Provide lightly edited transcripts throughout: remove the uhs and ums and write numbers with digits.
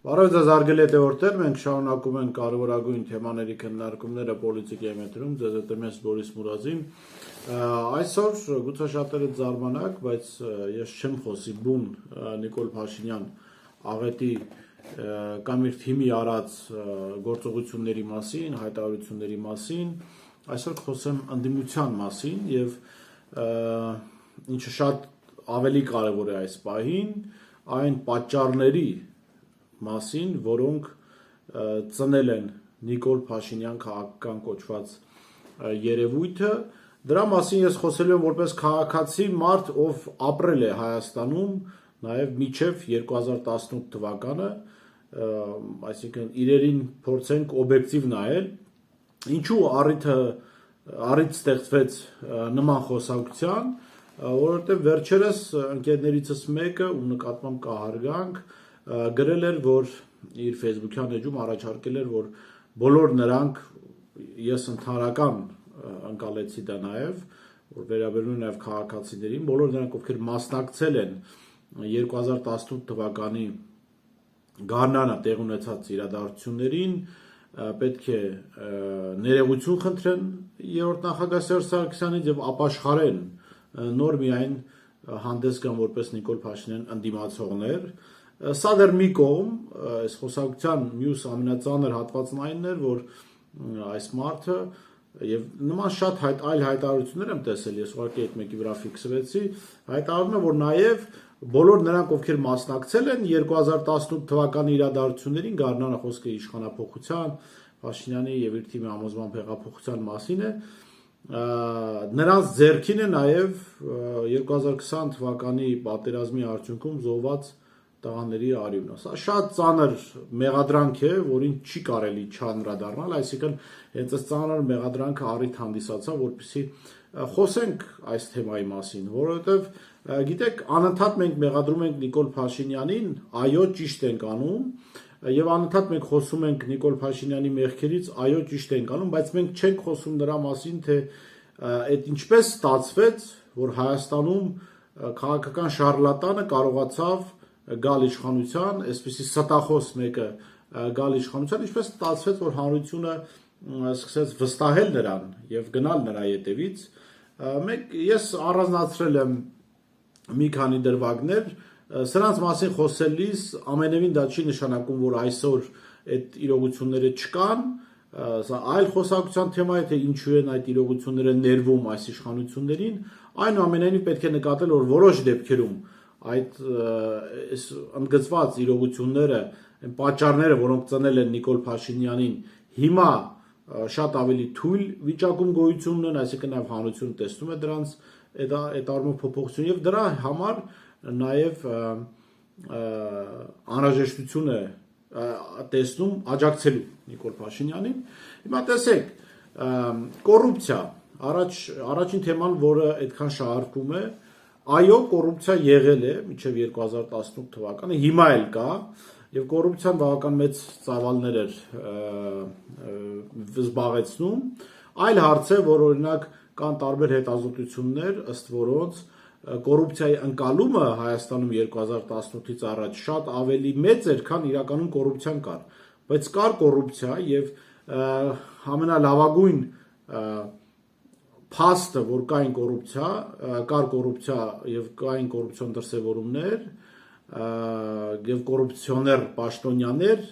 Բարև ձեզ հարգելի հետևորդներ, մենք շարունակում ենք կարևորագույն թեմաների քննարկումները պոլիտիկայի մետրում, ձեզ հետ եմ ես Բորիս Մուրազին։ Այսօր գուցե շատերը զարմանաք, բայց ես չեմ խոսի բուն Նիկոլ Փաշինյան աղետի կամ իր թիմի արած գործողությունների մասին, հայտարարությունների մասին, այսօր խոսեմ ընդդիմության մասին եւ ինչը շատ ավելի կարևոր է այս պահին, այն պատճառների մասին, որոնք ծնել են Նիկոլ Փաշինյան քաղաքական կոչված երևույթը, դրա մասին ես խոսելու եմ որպես քաղաքացի մարդ, ով ապրել է Հայաստանում նաև մինչև 2018 թվականը, այսինքն իրերին փորձենք օբյեկտիվ նայել, ինչու առիթ ստեղծվեց նման խոսակցության, որովհետև վերջերս ընկերներիցս մեկը ու նկատմամբ կա հարգանք գրել էր, որ իր Facebook-յան էջում առաջարկել էր, որ բոլոր նրանք, ես ընդհանրական ընկալեցի դա նաև, որ վերաբերում է նաև քաղաքացիներին, բոլոր նրանք, ովքեր մասնակցել են 2018 թվականի գարնանը տեղ ունեցած իրադարձություններին, պետք է ներողություն խնդրեն երրորդ նախագահ Սերժ Սարգսյանից եւ ապաշխարեն նոր միայն հանդես գան որպես Նիկոլ Փաշինյան ընդդիմացողներ։ Սա դեռ մի կողմ, այս խոսակցության մյուս ամենածանր հատվածն այն էր, որ այս մարդը եւ նման շատ այլ հայտարարություններ եմ տեսել, ես ուղղակի այդ մեկի վրա ֆիքսվեցի, հայտարարում է, որ նաեւ բոլոր նրանք, ովքեր մասնակցել են 2018 թվականի իրադարձություններին, գարնանը խոսքը իշխանափոխության, Փաշինյանի եւ իր թիմի համոզման հեղափոխության մասին է, նրանց ձեռքին է նաեւ 2020 թվականի պատերազմի արդյունքում զոհված տղաների արյունը։ Սա շատ ծանր մեղադրանք է, որին չի կարելի չանդրադառնալ, այսինքն հենց այս ծանր մեղադրանքը առիթ հանդիսացավ, որպեսզի խոսենք այս թեմայի մասին, որովհետև գիտեք, անընդհատ մենք մեղադրում ենք Նիկոլ Փաշինյանին, այո, ճիշտ ենք անում, եւ անընդհատ մենք խոսում ենք Նիկոլ Փաշինյանի մեղքերից, այո, ճիշտ ենք անում, բայց մենք չենք խոսում նրա մասին, թե այդ ինչպես ստացվեց, որ Հայաստանում քաղաքական շարլատանը կարողացավ գալ իշխանության, այսպեսի ստախոս մեկը գալ իշխանության, ինչպես ստացվեց, որ հանրությունը սկսեց վստահել նրան եւ գնալ նրա ետևից։ Ես առանձնացրել եմ մի քանի դրվագներ, սրանց մասին խոսելիս ամենևին դա չի նշանակում, որ այսօր այդ իրողությունները չկան, սա այլ խոսակցության թեմա է, թե ինչու են այդ իրողությունները ներվում այս իշխանություններին, այնուամենայնիվ պետք է նկատել, որ որոշ դեպքերում այդ ընդգծված իրողությունները, պատճառները, որոնք ծնել են Նիկոլ Փաշինյանին, հիմա շատ ավելի թույլ վիճակում գոյություն ունեն, այսինքն նաև հանրությունը տեսնում է դրանց այդ առումով փոփոխություն եւ դրա համար նաև անհրաժեշտություն է տեսնում աջակցելու Նիկոլ Փաշինյանին։ Հիմա տեսեք, կոռուպցիա, առաջին թեման, որը այդքան շահարկվում է, այո, կոռուպցիա եղել է մինչև 2018 թվականը, հիմա էլ կա, եւ կոռուպցիան բավական մեծ ծավալներ էր զբաղեցնում։ Այլ հարց է, որ օրինակ կան տարբեր հետազոտություններ, ըստ որոնց կոռուպցիայի ընկալումը Հայաստանում 2018-ից առաջ շատ ավելի մեծ էր, քան իրականում կոռուպցիան կար, բայց կար կոռուպցիա եւ ամենալավագույն փաստը, որ կային կար կոռուպցիա եւ կային կոռուպցիոն դրսեւորումներ եւ կոռուպցիոներ պաշտոնյաներ,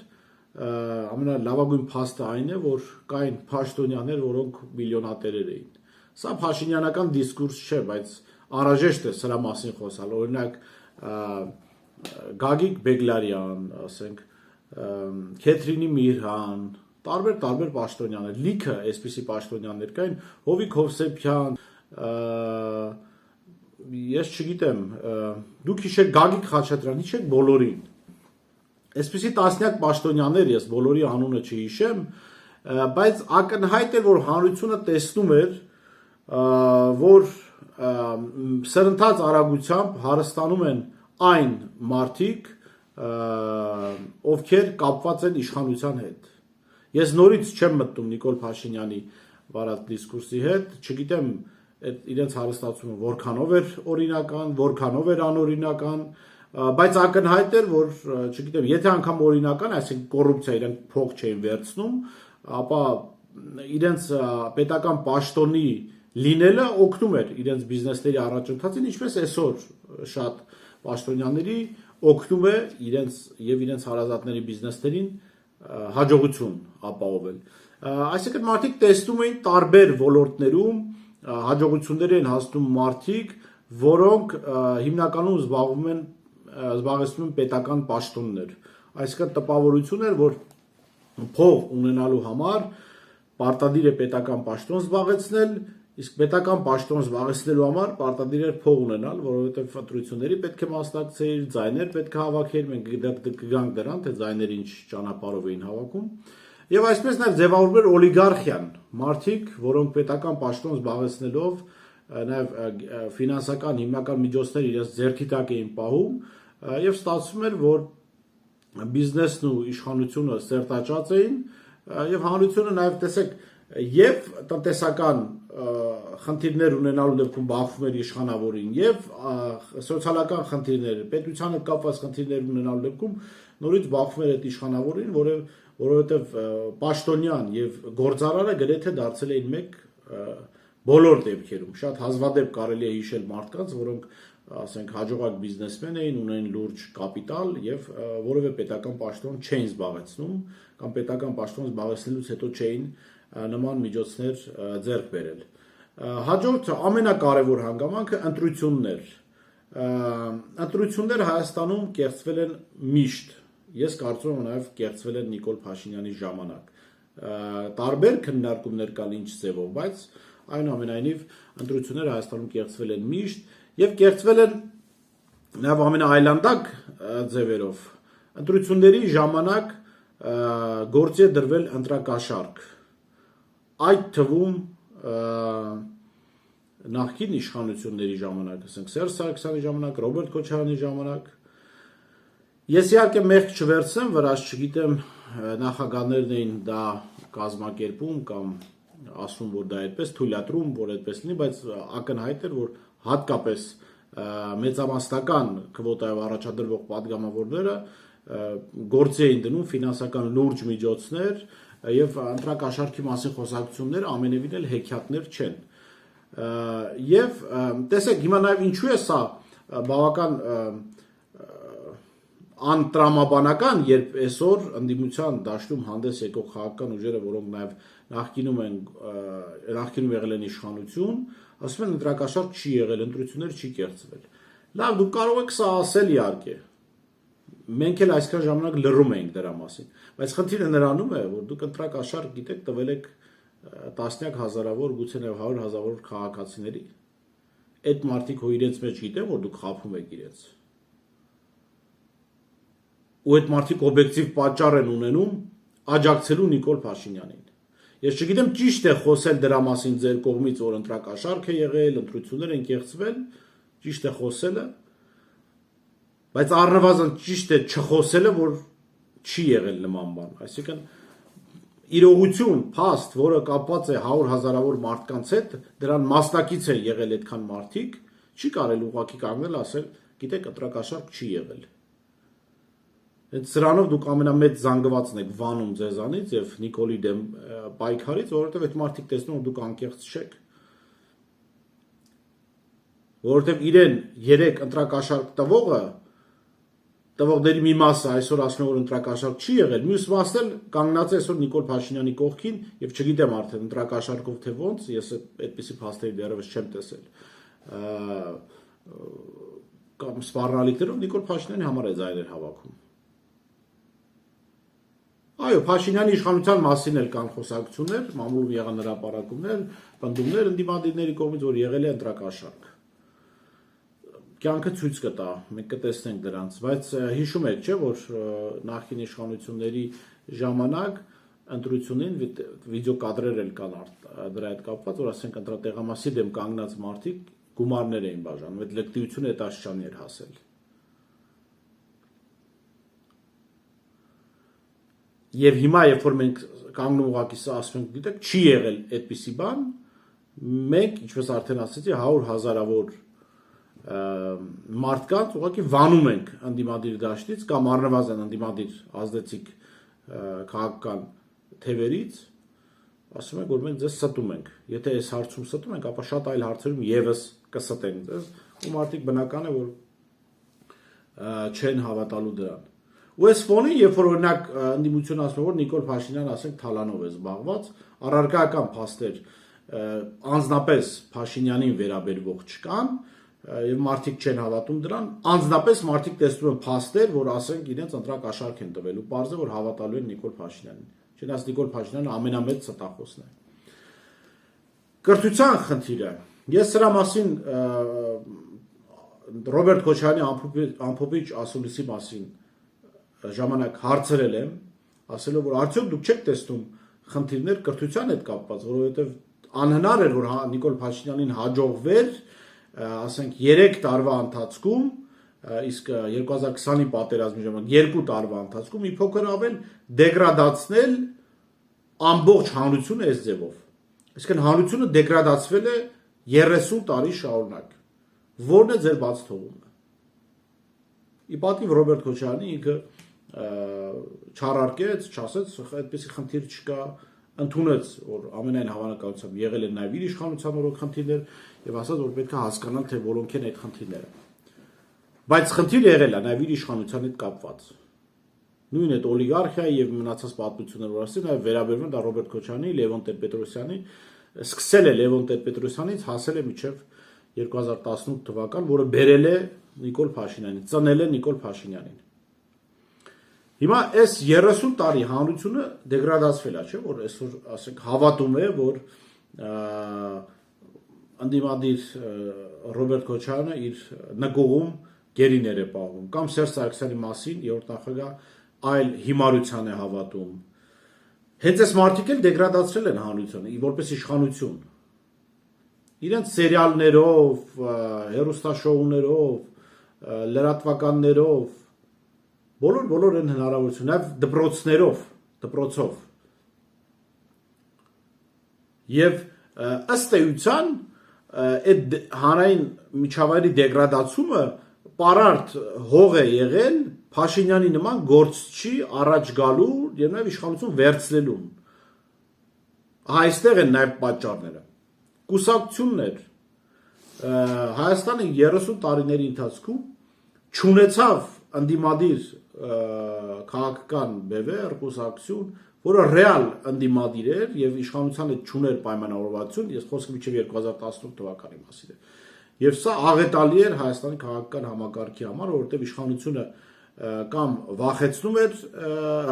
ամենալավագույն փաստը այն է, որ կային պաշտոնյաներ, որոնք միլիոնատերեր էին։ Սա փաշինյանական դիսկուրս չէ, բայց անհրաժեշտ է սրա մասին խոսալ, օրինակ Գագիկ Բեգլարյան, ասենք Քեթրինի Միրհան, տարբեր պաշտոնյաներ, լիքը այսպիսի պաշտոնյաներ կային, Հովիկ Հովսեփյան, ես չգիտեմ, դուք հիշեք Գագիկ Խաչատրյան, հիշեք բոլորին։ Այսպիսի տասնյակ պաշտոնյաներ, ես բոլորի անունը չհիշեմ, բայց ակնհայտ է, որ հանրությունը տեսնում էր, որ սրընթաց արագությամբ հարստանում են այն մարդիկ, ովքեր կապված են իշխանության հետ։ Ես նորից չեմ մտնում Նիկոլ Փաշինյանի վարած դիսկուրսի հետ, չգիտեմ իրենց հարստացումը որքանով էր օրինական, որքանով էր անօրինական, բայց ակնհայտ էր, որ չգիտեմ, եթե անգամ օրինական, այսինքն կոռուպցիա իրենք փող չէին վերցնում, ապա իրենց պետական պաշտոնի լինելը օգնում էր իրենց բիզնեսների առաջընթացին, ինչպես այսօր շատ պաշտոնյաների օգնում է իրենց հարազատների բիզնեսներին հաջողություն ապահովել։ Այսինքն մարդիկ տեսնում էին տարբեր ոլորտներում հաջողություններ են հասնում մարդիկ, որոնք հիմնականում զբաղեցնում են պետական պաշտոններ։ Այսինքն տպավորություն էր, որ փող ունենալու համար պարտադիր է պետական պաշտոն զբաղեցնել, իսկ պետական պաշտոն զբաղեցնելու համար պարտադիր էր փող ունենալ, որովհետև ընտրությունների պետք է մասնակցեիր, ձայներ պետք է հավաքեիր, մենք կգանք դրան, թե ձայները ինչ ճանապարհով էին հավաքում։ Եվ այսպես նաև ձևավորվում էր օլիգարխիան, մարդիկ, որոնք պետական պաշտոն զբաղեցնելով նաև ֆինանսական հիմնական միջոցներ իրենց ձեռքի տակ էին պահում, եւ ստացվում էր, որ բիզնեսն ու իշխանությունը սերտաճած էին, եւ հանրությունը նաև տեսեք, եւ տնտեսական խնդիրներ ունենալու դեպքում բախվում էր իշխանավորին, եւ սոցիալական խնդիրներ, պետության հետ կապված խնդիրներ ունենալու դեպքում նորից բախվում էր այդ իշխանավորին, որովհետև պաշտոնյան եւ գործարարը գրեթե դարձել էին մեկ բոլոր դեպքերում։ Շատ հազվադեպ կարելի է հիշել մարդկանց, որոնք ասենք հաջողակ բիզնեսմեն էին, ունեն լուրջ կապիտալ եւ որևէ պետական պաշտոն չէին զբաղեցնում կամ պետական պաշտոն զբաղեցնելուց հետո չէին նման միջոցներ ձեռք բերել։ Հաջորդ ամենակարևոր հանգամանքը ընտրություններ։ Ընտրությունները Հայաստանում կեղծվել են միշտ։ Ես կարծում եմ նաև կեղծվել են Նիկոլ Փաշինյանի ժամանակ։ Տարբեր քննարկումներ կան ինչ ձևով, բայց այնուամենայնիվ ընտրությունները Հայաստանում կեղծվել են միշտ եւ կեղծվել են նաև ամենաայլանդակ ձևերով։ Ընտրությունների ժամանակ գործի է դրվել ընտրակաշառք։ Այդ թվում նախկին իշխանությունների ժամանակ, ասենք Սերժ Սարգսյանի ժամանակ, Ռոբերտ Քոչարյանի ժամանակ։ Ես իհարկե մեղք չվերցնեմ, վրաց չգիտեմ նախագահներն էին դա կազմակերպում կամ ասում, որ դա այդպես թույլատրում, որ այդպես լինի, բայց ակնհայտ էր, որ հատկապես մեծամասնական քվոտայով առաջադրվող падգամավորները գործի էին դնում ֆինանսական լուրջ միջոցներ եւ ընտրակաշառքի մասին խոսակցությունները ամենևին էլ հեքիաթներ չեն։ Եվ տեսեք, հիմա նաեւ ինչու է սա բավական անտրամաբանական, երբ այսօր ընդդիմության դաշտում հանդես եկող քաղաքական ուժերը, որոնք նաև նախկինում եղել են իշխանություն, ասում են ընտրակաշառք չի եղել, ընտրություններ չի կեղծվել։ Լավ, դուք կարող եք սա ասել իհարկե։ Մենք էլ այսքան ժամանակ լռում էինք դրա մասին, բայց խնդիրը նրանում է, որ դուք ընտրակաշառք գիտեք տվել եք տասնյակ հազարավոր, գուցե նաև 100,000 քաղաքացիների։ Այդ մարդիկ հո իրենց մեջ գիտեն, որ դուք խաբում եք իրենց։ Ու այդ մարդիկ օբյեկտիվ պատճառ են ունենում աջակցելու Նիկոլ Փաշինյանին։ Ես չգիտեմ ճիշտ է խոսել դրա մասին ձեր կողմից, որ ընտրակաշառք է եղել, ընտրություններ են կեղծվել, ճիշտ է խոսելը, բայց առնվազն ճիշտ է չխոսելը, որ չի եղել նման բան։ Այսինքն իրողություն, փաստ, որը կապված է 100,000-ավոր մարդկանց հետ, դրան մասնակից է եղել այդքան մարդիկ, չի կարելի ուղղակի կանգնել ասել, գիտեք, ընտրակաշառք չի եղել։ Այդ սրանով դուք ամենամեծ զանգվածն եք վանում ձեզանից եւ Նիկոլի դեմ պայքարից, որովհետեւ այդ մարդիկ տեսնում որ դուք անկեղծ չեք։ Որովհետեւ իրեն 3 ընտրակաշառք տվողների մի մասը այսօր ասում է որ ընտրակաշառք չի եղել, մյուս մասն էլ կանգնած է այսօր Նիկոլ Փաշինյանի կողքին եւ չգիտեմ արդեն ընտրակաշառքով թե ոնց, ես այդպիսի փաստերի դեռևս չեմ տեսել։ Կամ սպառնալիքներով Նիկոլ Փաշինյանի համար է ձայներ հավաքում։ Այո, Փաշինյանի իշխանության մասին էլ կան խոսակցություններ, մամուլում եղան հրապարակումներ, պնդումներ ընդդիմադիրների կողմից, որ եղել է ընտրակաշառք։ Կյանքը ցույց կտա, մենք կտեսնենք դրանց, բայց հիշում եք, չէ՞, որ նախկին իշխանությունների ժամանակ ընտրությունին վիդեոկադրեր էլ կան դրա հետ կապված, որ ասենք ընտրատեղամասի դեմ կանգնած մարդիկ գումարներ էին բաժանում, այդ լկտիությունը այդ աշխանի էր հասել։ Եվ հիմա, երբ որ մենք կանգնում ուղղակի ասում ենք, գիտեք, չի եղել այդպիսի բան, մենք, ինչպես արդեն ասացի, 100,000-ավոր մարդկանց ուղղակի վանում ենք ընդդիմադիր դաշտից կամ առնվազն ընդդիմադիր ազդեցիկ քաղաքական թևերից, ասում ենք, որ մենք ձեզ ստում ենք։ Եթե այս հարցում ստում ենք, ապա շատ այլ հարցերում եւս կստենք ձեզ, ու մարդիկ բնական է, որ չեն հավատալու դրան։ Ու այս ֆոնին, երբ որ օրինակ ընդդիմությունը ասում է, որ Նիկոլ Փաշինյանը, ասենք, թալանով է զբաղված, առարկայական փաստեր անձնապես Փաշինյանին վերաբերող չկան, եւ մարդիկ չեն հավատում դրան, անձնապես մարդիկ տեսնում են փաստեր, որ ասենք իրենց ընտրակաշարք են տվել ու պարզ է, որ հավատալու են Նիկոլ Փաշինյանին։ Չնայած Նիկոլ Փաշինյանը ամենամեծ ստախոսն է։ Կրթության խնդիրը։ Ես սրա մասին Ռոբերտ Քոչարյանի ամփոփիչ ասուլիսի մասին ժամանակ հարցրել եմ, ասելով, որ արդյոք դուք չեք տեսնում խնդիրներ կրթության հետ կապված, որովհետեւ անհնար էր, որ Նիկոլ Փաշինյանին հաջողվեր, ասենք 3 տարվա ընթացքում, իսկ 2020-ի պատերազմի ժամանակ 2 տարվա ընթացքում մի փոքր ավել դեգրադացնել ամբողջ հանրությունը այս ձևով։ Այսինքն հանրությունը դեգրադացվել է 30 տարի շարունակ։ Որն է ձեր բաց թողումը։ Ի պատիվ Ռոբերտ Քոչարյանի ինքը չարարկեց, չասեց, այդպեսի խնդիր չկա, ընդունեց, որ ամենայն հավանականությամբ եղել են նաև իր իշխանության օրոք խնդիրներ եւ ասաց, որ պետք է հասկանալ, թե որոնք են այդ խնդիրները։ Բայց խնդիր եղել է նաև իր իշխանության հետ կապված։ Նույն այդ օլիգարխիայի եւ մնացած պատմությունները, որ ասեցի, նաև վերաբերվում է դա Ռոբերտ Քոչարյանի, Լևոն Տեր-Պետրոսյանի, սկսել է Լևոն Տեր-Պետրոսյանից, հասել է մինչեւ 2018 թվական, որը բերել է Նիկոլ Փաշինյանին, ծնել է Նիկոլ Փաշինյանին։ Հիմա այս 30 տարի հանրությունը դեգրադացվել է, չէ՞, որ այսօր ասենք հավատում է, որ ընդդիմադիր Ռոբերտ Քոչարյանը իր նկողում գերիներ է պահում, կամ Սերժ Սարգսյանի մասին երրորդ նախագահ այլ հիմարության է հավատում։ Հենց այս մարդիկ էլ դեգրադացրել են հանրությունը, որպես իշխանություն։ Իրենց սերիալներով, հեռուստաշոուներով, լրատվականներով, բոլոր են հնարավորություն, նաև դպրոցով։ Եվ ըստ էության այդ հանրային միջավայրի դեգրադացումը պարարտ հող է եղել Փաշինյանի նման գործչի առաջ գալու եւ նաեւ իշխանություն վերցնելուն։ Այստեղ են նաեւ պատճառները։ Կուսակցություններ Հայաստանը 30 տարիների ընթացքում չունեցավ ընդդիմադիր քաղաքական բևեռ, կուսակցություն, որը ռեալ ընդդիմադիր էր եւ իշխանության հետ չուներ պայմանավորվածություն, ես խոսքը մինչեւ 2018 թվականի մասին է։ Եվ սա աղետալի էր Հայաստանի քաղաքական համակարգի համար, որովհետեւ իշխանությունը կամ վախեցնում էր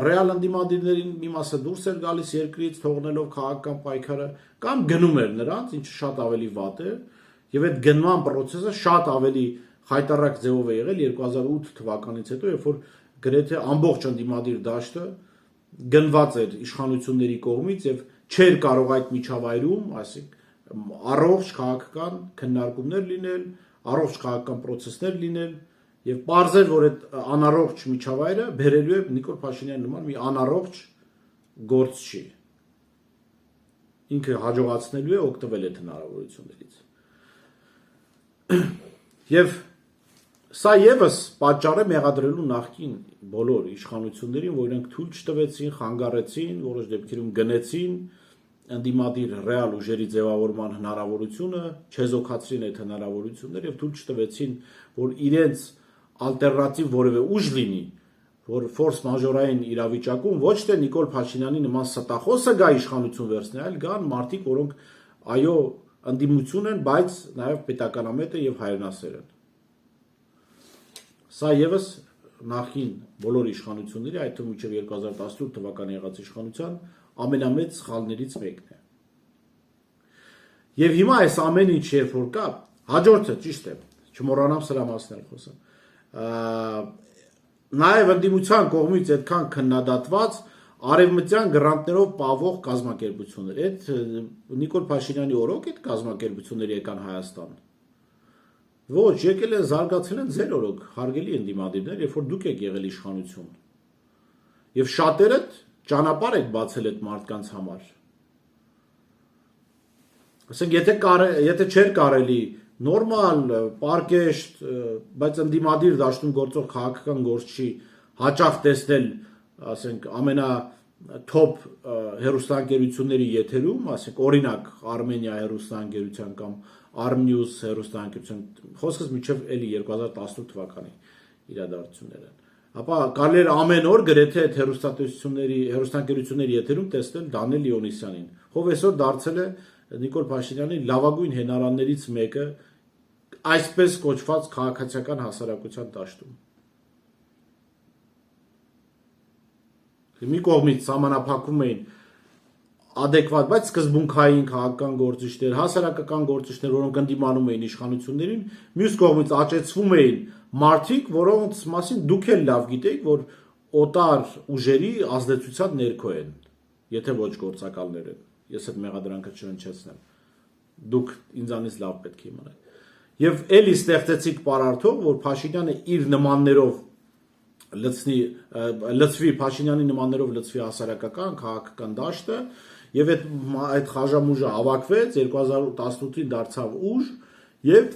ռեալ ընդդիմադիրներին, մի մասը դուրս էր գալիս երկրից, թողնելով քաղաքական պայքարը, կամ գնում էր նրանց, ինչը շատ ավելի վատ է, եւ այդ գնման process-ը շատ ավելի խայտառակ ձևով է եղել 2008 թվականից հետո, երբ որ գրեթե ամբողջ ընդդիմադիր դաշտը գնված էր իշխանությունների կողմից եւ չէր կարող այդ միջավայրում, այսինքն առողջ քաղաքական քննարկումներ լինել, առողջ քաղաքական process-ներ լինել եւ պարզ էր, որ այդ անառողջ միջավայրը բերելու է Նիկոլ Փաշինյանի նման մի անառողջ գործչի։ Ինքը հաջողացնելու է օգտվել այդ հնարավորություններից։ Եվ սա եւս պատճառ է մեղադրելու նախկին բոլոր իշխանություններին, որ իրենք թույլ չտվեցին, խանգարեցին, որոշ դեպքերում գնեցին ընդդիմադիր ռեալ ուժերի ձևավորման հնարավորությունը, չեզոքացրին այդ հնարավորությունները եւ թույլ չտվեցին, որ իրենց ալտերնատիվ որևէ ուժ լինի, որ ֆորս մաժորային իրավիճակում ոչ թե Նիկոլ Փաշինյանի նման ստախոսը գա իշխանություն վերցնի, այլ գան մարդիկ, որոնք այո ընդդիմություն են, բայց նաեւ պետականամետ են եւ հայրենասեր են։ Սա եւս նախին բոլոր իշխանությունների, այդ թվում մինչեւ 2018 թվականի եղած իշխանության ամենամեծ սխալներից մեկն է։ Եվ հիմա այս ամեն ինչ երբ որ կա, հաջորդը ճիշտ է, չմոռանամ սրա մասն խոսեմ։ Նաեւ ընդդիմության կողմից այդքան քննադատված արևմտյան գրանտներով պահվող կազմակերպություններ, այդ Նիկոլ Փաշինյանի օրոք այդ կազմակերպությունները եկան Հայաստան։ Ոչ, եկել են զարգացել են ձեր օրոք, հարգելի ընդդիմադիրներ, երբ որ դուք եք եղել իշխանություն։ Եվ շատերը ճանապարհ եք բացել այդ մարդկանց համար։ Ասենք եթե չէր կարելի նորմալ, պարկեշտ, բայց ընդդիմադիր դաշտում գործող քաղաքական գործչի հաճախ տեսնել, ասենք, ամենա top հեռուստաընկերությունների եթերում, ասենք, օրինակ Armenia հեռուստաընկերության կամ Armnews հեռուստաընկերության, խոսքս մինչև էլի 2018 թվականի իրադարձությունները։ Ապա կարելի էր ամեն օր գրեթե այդ հեռուստաընկերությունների եթերում տեսնել Դանիել Լեոնիսյանին, ով այսօր դարձել է Նիկոլ Փաշինյանի լավագույն հենարաններից մեկը այսպես կոչված քաղաքացիական հասարակության դաշտում։ Մի կողմից սահմանափակվում էին adekvat, բայց սկզբունքային քաղաքական գործիչներ, հասարակական գործիչներ, որոնք ընդդիմանում էին իշխանություններին, մյուս կողմից աճեցվում էին մարդիկ, որոնց մասին դուք էլ լավ գիտեք, որ օտար ուժերի ազդեցության ներքո են, եթե ոչ գործակալներ են։ Ես այդ մեղադրանքը չհնչեցնեմ։ Դուք ինձանից լավ պետք է իմանաք։ Եվ էլի ստեղծեցիք պարարթող, որ Փաշինյանը իր նմաններով լծվի Փաշինյանի նմաններով լծվի հասարակական քաղաքական դաշտը, եւ այդ խաժամուժը ավակվեց 2018-ին դարձավ ուժ եւ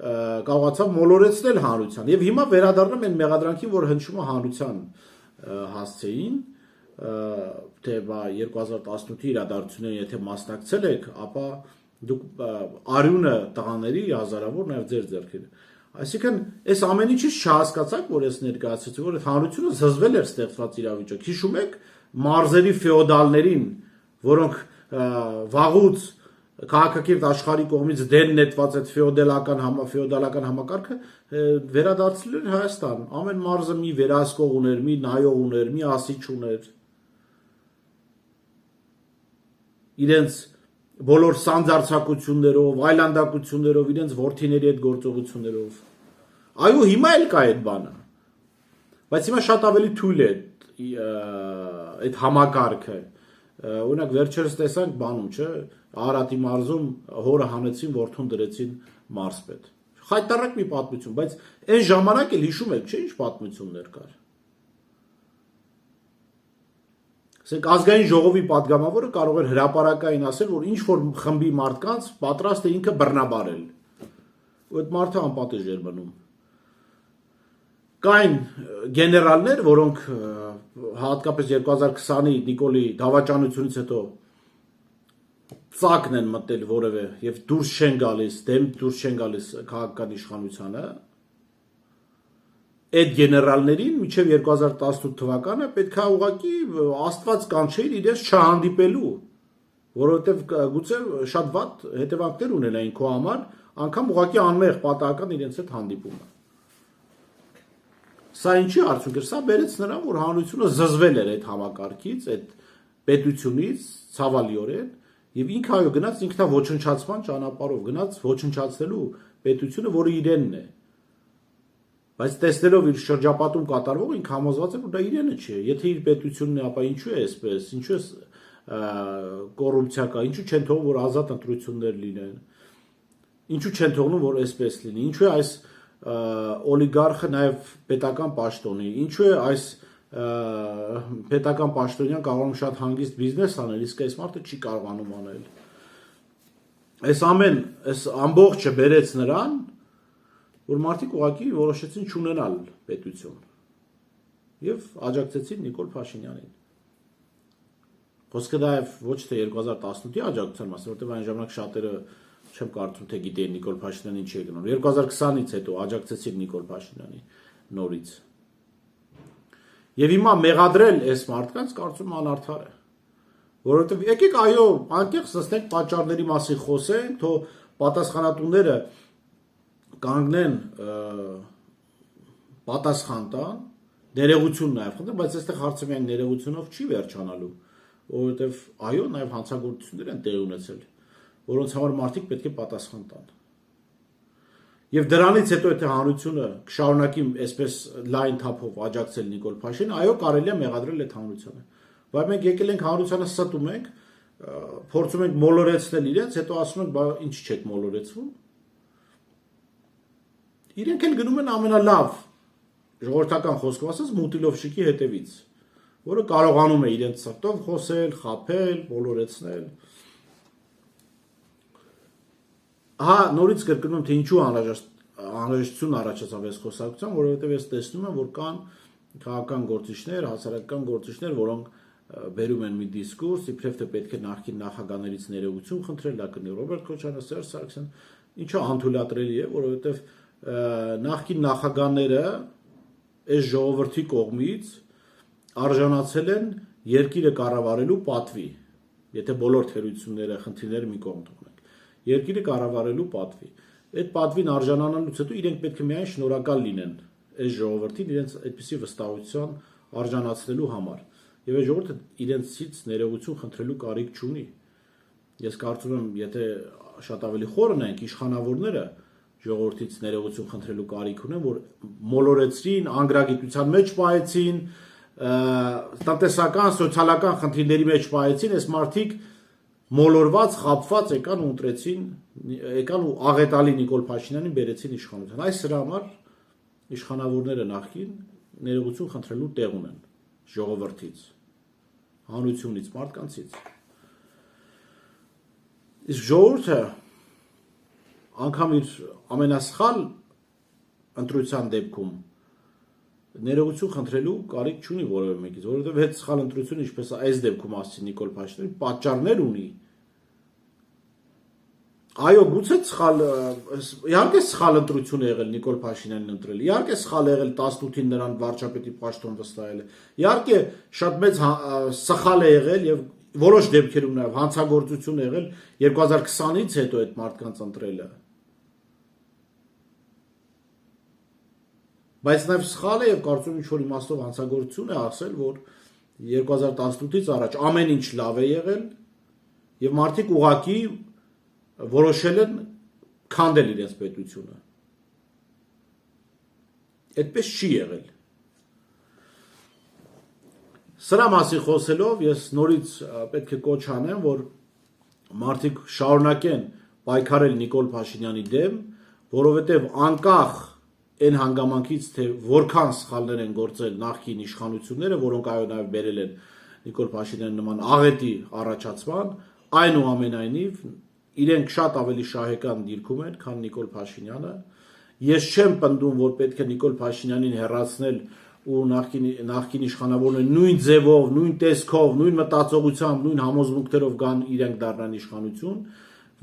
կարողացավ մոլորեցնել հանրության։ Եվ հիմա վերադառնում են մեղադրանքին, որ հնչում է հանրության հասցեին, թե 2018-ի իրադարձություններին եթե մասնակցել եք, ապա դուք արյունը տղաների հազարավոր նաեւ ձեր ձեռքերը։ Այսինքն, այս ամեն ինչից չհասկացաք, որ ես ներկայացրեցի, որ այդ հանրությունը զզվել էր ստեղծված իրավիճակ։ Հիշում եք մարզերի ֆեոդալներին, որոնք վաղուց քաղաքակիրթ աշխարհի կողմից դեն նետված այդ ֆեոդալական համակարգը վերադարձել էր Հայաստան։ Ամեն մարզը մի վերահսկող ուներ, մի նայող ուներ, մի ասիչ ուներ։ Իրենց բոլոր սանձարձակություններով, այլանդակություններով, իրենց որդիների հետ գործողություններով։ Այո, հիմա էլ կա այդ բանը։ Բայց հիմա շատ ավելի թույլ է այդ համակարգը։ Օրինակ վերջերս տեսանք բանում, չէ, Արարատի մարզում հորը հանեցին, որդուն դրեցին մարզպետ։ Խայտարակ մի պատմություն, բայց այն ժամանակ էլ հիշում եք, չէ, ինչ պատմություններ կար։ Ասենք ազգային ժողովի падգամավորը կարող էր հրապարակային ասել, որ ինչ որ խմբի մարդկանց պատրաստ է ինքը բռնաբարել։ Ու այդ մարդը անպատիժ էր մնում։ Կային գեներալներ, որոնք հատկապես 2020-ի Նիկոլի դավաճանությունից հետո ծակն են մտել որևէ եւ դուրս չեն գալիս, դուրս չեն գալիս քաղաքական իշխանությանը։ Այդ գեներալներին մինչև 2018 թվականը պետքա ուղղակի Աստված կանչեր իրենց չհանդիպելու, որովհետև գուցե շատ վատ հետևանքներ ունենային քո համար, անգամ ուղղակի անմեղ պատահական իրենց հետ հանդիպումը։ Սա ինչի արդյունք էր, սա բերեց նրան, որ հանրությունը զզվել էր այդ համակարգից, այդ պետությունից ցավալիորեն, եւ ինքը այո գնաց ինքնաոչնչացման ճանապարհով, գնաց ոչնչացնելու պետությունը, որը իրենն է։ Բայց տեսնելով իր շրջապատում կատարվող ինքը համոզված է, որ դա իրենը չէ։ Եթե իր պետությունն է, ապա ինչու է այսպես, ինչու է կոռուպցիա կա, ինչու չեն թողնում, որ ազատ ընտրություններ լինեն։ Ինչու չեն թողնում, որ այսպես լինի։ Ինչու է այս օլիգարխը նաև պետական պաշտոնի, ինչու է այս պետական պաշտոնյան կարողանում շատ հանգիստ բիզնես անել, իսկ այս մարդը չի կարողանում անել։ Այս ամբողջը բերեց նրան, որ մարդիկ ուղղակի որոշեցին չունենալ պետություն եւ աջակցեցին Նիկոլ Փաշինյանին։ Խոսքը նաև ոչ թե 2018-ի աջակցության մասին, որտեղ այն ժամանակ շատերը չեմ կարծում թե գիտեին Նիկոլ Փաշինյանին չի գնում։ 2020-ից հետո աջակցեցին Նիկոլ Փաշինյանին նորից։ Եվ հիմա մեղադրել այս մարդկանց կարծում անարդար է։ Որովհետև եկեք այո, անկեղծ նստենք պատճառների մասին խոսենք, թող պատասխանատուները կանգնեն պատասխան տան, ներողություն նաև խնդրեմ, բայց այստեղ հարցը միայն ներողությունով չի վերջանալու, որովհետև այո, նաև հանցագործություններ են տեղի ունեցել, որոնց համար մարդիկ պետք է պատասխան տան։ Եվ դրանից հետո եթե հանրությունը կշարունակի այսպես լայն թափով աջակցել Նիկոլ Փաշինյանին, այո, կարելի է մեղադրել այդ հանրությանը։ Բայց մենք եկել ենք հանրությանը ստում ենք, փորձում ենք մոլորեցնել իրենց, հետո ասում ենք, բա ինչ չեք մոլորեցվում։ Իրենք էլ գնում են ամենալավ ժողովրդական խոսքով ասած մուտիլովշիկի հետևից, որը կարողանում է իրենց սրտով խոսել, խաբել, մոլորեցնել։ Հա, նորից կրկնում եմ, թե ինչու անհրաժեշտություն առաջացավ այս խոսակցության, որովհետև ես տեսնում եմ, որ կան քաղաքական գործիչներ, հասարակական գործիչներ, որոնք բերում են մի դիսկուրս, իբրև թե պետք է նախկին նախագահներից ներողություն խնդրել, դա կնի Ռոբերտ Քոչարյանը, Սերժ Սարգսյան, ինչը անթույլատրելի է, որովհետև նախկին նախագահները այս ժողովրդի կողմից արժանացել են երկիրը կառավարելու պատվի, եթե բոլոր թերությունները, խնդիրները մի կողմ թողնենք, երկիրը կառավարելու պատվի։ Այդ պատվին արժանանալուց հետո իրենք պետք է միայն շնորհակալ լինեն այս ժողովրդին իրենց այդպիսի վստահության արժանացնելու համար։ Եվ այս ժողովուրդը իրենցից ներողություն խնդրելու կարիք չունի։ Ես կարծում եմ, եթե շատ ավելի խորը նայենք, իշխանավորները ժողովրդից ներողություն խնդրելու կարիք ունեն, որ մոլորեցրին, անգրագիտության մեջ պահեցին, տնտեսական, սոցիալական խնդիրների մեջ պահեցին, այս մարդիկ մոլորված, խաբված եկան ու ընտրեցին, եկան ու աղետալի Նիկոլ Փաշինյանին բերեցին իշխանության։ Այս սրա համար իշխանավորները նախկին ներողություն խնդրելու տեղ ունեն ժողովրդից, հանրությունից, մարդկանցից։ Իսկ ժողովուրդը անգամ իր ամենասխալ ընտրության դեպքում ներողություն խնդրելու կարիք չունի որևէ մեկից, որովհետև հետ սխալ ընտրությունը, ինչպես այս դեպքում ասացի Նիկոլ Փաշինյանը, պատճառներ ունի։ Այո, գուցե սխալ, իհարկե սխալ ընտրություն է եղել Նիկոլ Փաշինյանին ընտրել, իհարկե սխալ է եղել 18-ին նրան վարչապետի պաշտոն վստահելը, իհարկե շատ մեծ սխալ է եղել եւ որոշ դեպքերում նաեւ հանցագործություն է եղել 2020-ից հետո այդ մարդկանց ընտրելը։ Բայց նաև սխալ է եւ կարծում ինչ որ իմաստով հանցագործություն է ասել, որ 2018-ից առաջ ամեն ինչ լավ է եղել եւ մարդիկ ուղակի որոշել են քանդել իրենց պետությունը։ Այդպես չի եղել։ Սրա մասին խոսելով ես նորից պետք է կոչ անեմ, որ մարդիկ շարունակեն պայքարել Նիկոլ Փաշինյանի դեմ, որովհետեւ անկախ այն հանգամանքից, թե որքան սխալներ են գործել նախկին իշխանությունները, որոնք այո նաև բերել են Նիկոլ Փաշինյանի նման աղետի առաջացման, այնուամենայնիվ իրենք շատ ավելի շահեկան դիրքում են, քան Նիկոլ Փաշինյանը։ Ես չեմ պնդում, որ պետք է Նիկոլ Փաշինյանին հեռացնել ու նախկին իշխանավորները նույն ձևով, նույն տեսքով, նույն մտածողությամբ, նույն համոզմունքներով գան իրենք դառնան իշխանություն։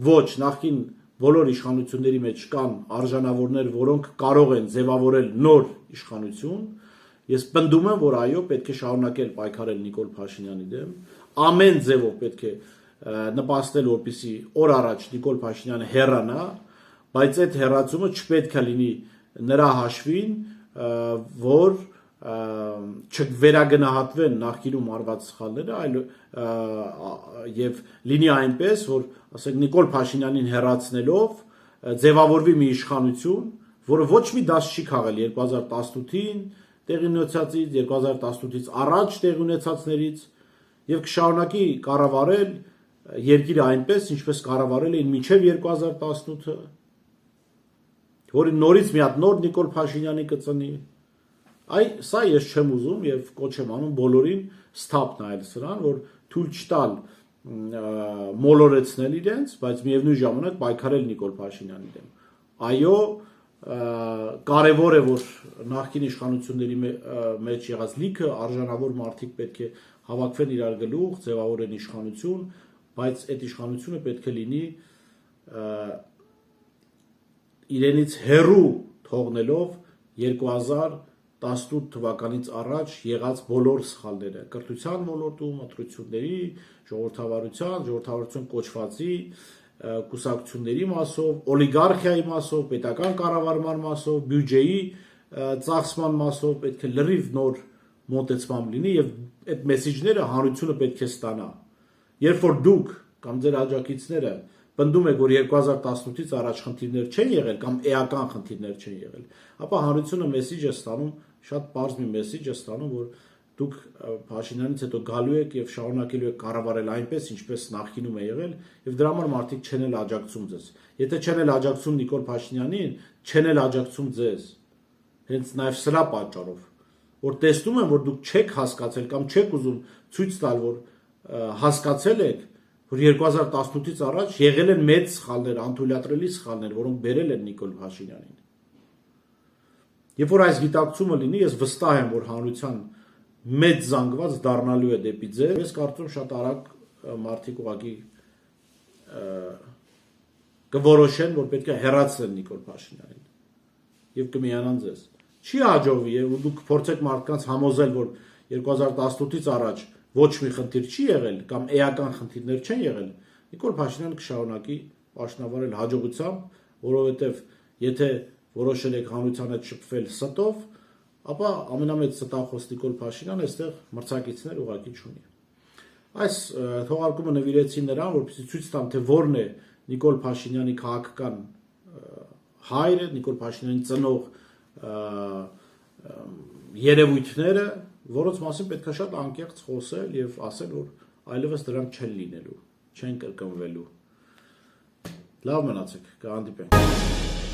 Ոչ, նախկին բոլոր իշխանությունների մեջ կան արժանավորներ, որոնք կարող են ձևավորել նոր իշխանություն։ Ես պնդում եմ, որ այո, պետք է շարունակել պայքարել Նիկոլ Փաշինյանի դեմ, ամեն ձևով պետք է նպաստել, որպեսզի օր առաջ Նիկոլ Փաշինյանը հեռանա, բայց այդ հեռացումը չպետք է լինի նրա հաշվին, որ չվերագնահատվեն նախկինում արված սխալները, այլ եւ լինի այնպես, որ ասենք Նիկոլ Փաշինյանին հեռացնելով ձևավորվի մի իշխանություն, որը ոչ մի դաս չի քաղել 2018-ին տեղի ունեցածից, 2018-ից առաջ տեղի ունեցածներից եւ կշարունակի կառավարել երկիրը այնպես, ինչպես կառավարել էին մինչև 2018-ը, որի նորից մի հատ նոր Նիկոլ Փաշինյանի կծնի։ Սա ես չեմ ուզում եւ կոչ եմ անում բոլորին ստապ նայել սրան, որ թույլ չտալ մոլորեցնել իրենց, բայց միևնույն ժամանակ պայքարել Նիկոլ Փաշինյանի դեմ։ Այո, կարևոր է, որ նախկին իշխանությունների մեջ եղած լիքը արժանավոր մարդիկ պետք է հավաքվեն իրար գլուխ, ձևավորեն իշխանություն, բայց այդ իշխանությունը պետք է լինի իրենից հեռու թողնելով 2018 թվականից առաջ եղած բոլոր սխալները, կրթության ոլորտում, ընտրությունների, ժողովրդավարության կոչվածի, կուսակցությունների մասով, օլիգարխիայի մասով, պետական կառավարման մասով, բյուջեի ծախսման մասով պետք է լրիվ նոր մոտեցում լինի եւ այդ մեսեջները հանրությունը պետք է ստանա։ Երբ որ դուք կամ ձեր աջակիցները պնդում եք, որ 2018-ից առաջ խնդիրներ չեն եղել կամ էական խնդիրներ չեն եղել, ապա հանրությունը մեսեջ է ստանում, շատ պարզ մի մեսեջ է ստանում, որ դուք Փաշինյանից հետո գալու եք եւ շարունակելու եք կառավարել այնպես, ինչպես նախկինում է եղել, եւ դրա համար մարդիկ չեն էլ աջակցում ձեզ։ Եթե չեն էլ աջակցում Նիկոլ Փաշինյանին, չեն էլ աջակցում ձեզ։ Հենց նաեւ սրա պատճառով, որ տեսնում են, որ դուք չեք հասկացել կամ չեք ուզում ցույց տալ, որ հասկացել եք որ 2018-ից առաջ եղել են մեծ սխալներ, անթույլատրելի սխալներ, որոնք բերել են Նիկոլ Փաշինյանին։ Երբ որ այս գիտակցումը լինի, ես վստահ եմ, որ հանրության մեծ զանգված դառնալու է դեպի ձեր, ես կարծում շատ արագ մարդիկ ուղղակի կորոշեն, որ պետք է հեռացնեն Նիկոլ Փաշինյանին եւ կմիանան ձեզ։ Չի հաջողվի եւ դուք փորձեք մարդկանց համոզել, որ 2018-ից առաջ ոչ մի խնդիր չի եղել կամ էական խնդիրներ չեն եղել, Նիկոլ Փաշինյանը կշարունակի պաշտոնավարել հաջողությամբ, որովհետեւ եթե որոշել եք հանրության հետ շփվել ստով, ապա ամենամեծ ստախոս Նիկոլ Փաշինյանը այստեղ մրցակիցներ ուղղակի չունի։ Այս թողարկումը նվիրեցի նրան, որպեսզի ցույց տամ, թե որն է Նիկոլ Փաշինյանի քաղաքական հայրը, Նիկոլ Փաշինյանի ծնող երևույթները, որոնց մասին պետք է շատ անկեղծ խոսել եւ ասել, որ այլևս դրանք չեն լինելու, չեն կրկնվելու։ Լավ մնացեք, կհանդիպենք։